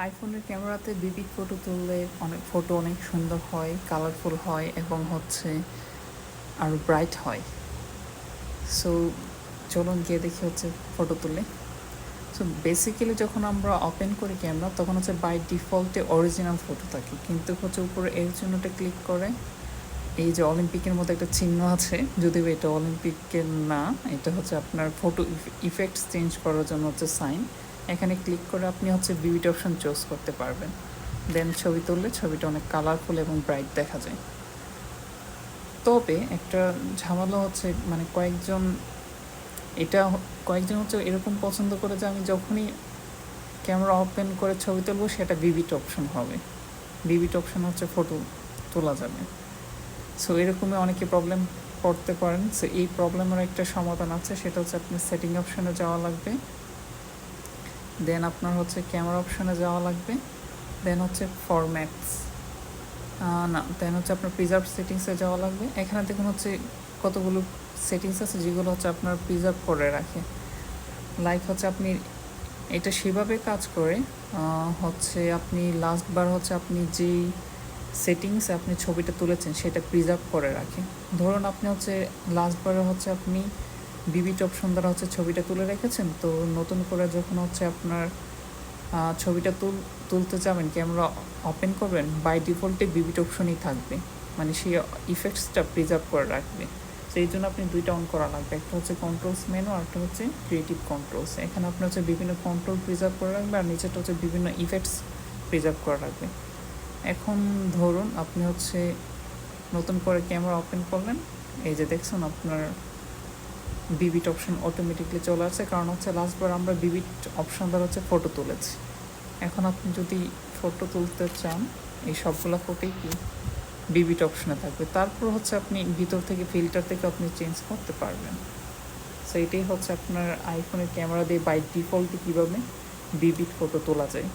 আইফোনের ক্যামেরাতে vivid photo তুললে অনেক সুন্দর হয়, কালারফুল হয় এবং আরও ব্রাইট হয়। সো চলুন গিয়ে দেখি ফটো তুলে। সো বেসিক্যালি যখন আমরা ওপেন করি ক্যামেরা তখন বাই ডিফল্টে অরিজিনাল ফটো থাকে, কিন্তু উপরে এর জন্যটা ক্লিক করে এই যে অলিম্পিকের মতো একটা চিহ্ন আছে, যদিও এটা অলিম্পিকের না, এটা আপনার ফটো ইফেক্টস চেঞ্জ করার জন্য সাইন। এখানে ক্লিক করে আপনি ভিভিড অপশন চুজ করতে পারবেন। দেন ছবি তুললে ছবিটা অনেক কালারফুল এবং ব্রাইট দেখা যায়। তবে একটা ঝামেলা মানে কয়েকজন এরকম পছন্দ করে যে আমি যখনই ক্যামেরা ওপেন করে ছবি তুলবো সেটা ভিভিড অপশন হবে, ভিভিড অপশন ফটো তোলা যাবে। সো এরকমই অনেকে প্রবলেম পড়তে পারেন। সো এই প্রবলেমের একটা সমাধান আছে, সেটা আপনি সেটিং অপশনে যাওয়া লাগবে, দেন আপনার ক্যামেরা অপশনে যাওয়া লাগবে, দেন ফরম্যাটস না দেন আপনার প্রিজার্ভ সেটিংসে যাওয়া লাগবে। এখানে দেখুন কতগুলো সেটিংস আছে যেগুলো আপনার প্রিজার্ভ করে রাখে। লাইক আপনি এটা সেভাবে কাজ করে আপনি লাস্টবার আপনি যেই সেটিংসে আপনি ছবিটা তুলেছেন সেটা প্রিজার্ভ করে রাখে। ধরুন আপনি লাস্টবারে আপনি ভিভিড অপশন দ্বারা ছবিটা তুলে রেখেছেন, তো নতুন করে যখন আপনার ছবিটা তুলতে যাবেন, ক্যামেরা ওপেন করবেন, বাই ডিফল্টে ভিভিড অপশনই থাকবে, মানে সেই ইফেক্টসটা প্রিজার্ভ করে রাখবে। সেই জন্য আপনি দুইটা অন করা লাগবে, একটা কন্ট্রোলস মেনু আর একটা ক্রিয়েটিভ কন্ট্রোলস। এখানে আপনার বিভিন্ন কন্ট্রোল প্রিজার্ভ করে রাখবে আর নিচেটা বিভিন্ন ইফেক্টস প্রিজার্ভ করে রাখবে। এখন ধরুন আপনি নতুন করে ক্যামেরা ওপেন করলেন, এই যে দেখছেন আপনার ভিভিড অপশন অটোমেটিকলি চলে আসছে, কারণ লাস্টবার আমরা ভিভিড অপশন দ্বারা ফটো তুলেছি। এখন আপনি যদি ফটো তুলতে চান, এই সবগুলো ফটোই কি ভিভিড অপশনে থাকবে। তারপর আপনি ভিতর থেকে ফিল্টার থেকে আপনি চেঞ্জ করতে পারবেন। সো এটাই আপনার আইফোনের ক্যামেরা দিয়ে বাই ডিফল্টে কীভাবে ভিভিড ফটো তোলা যায়।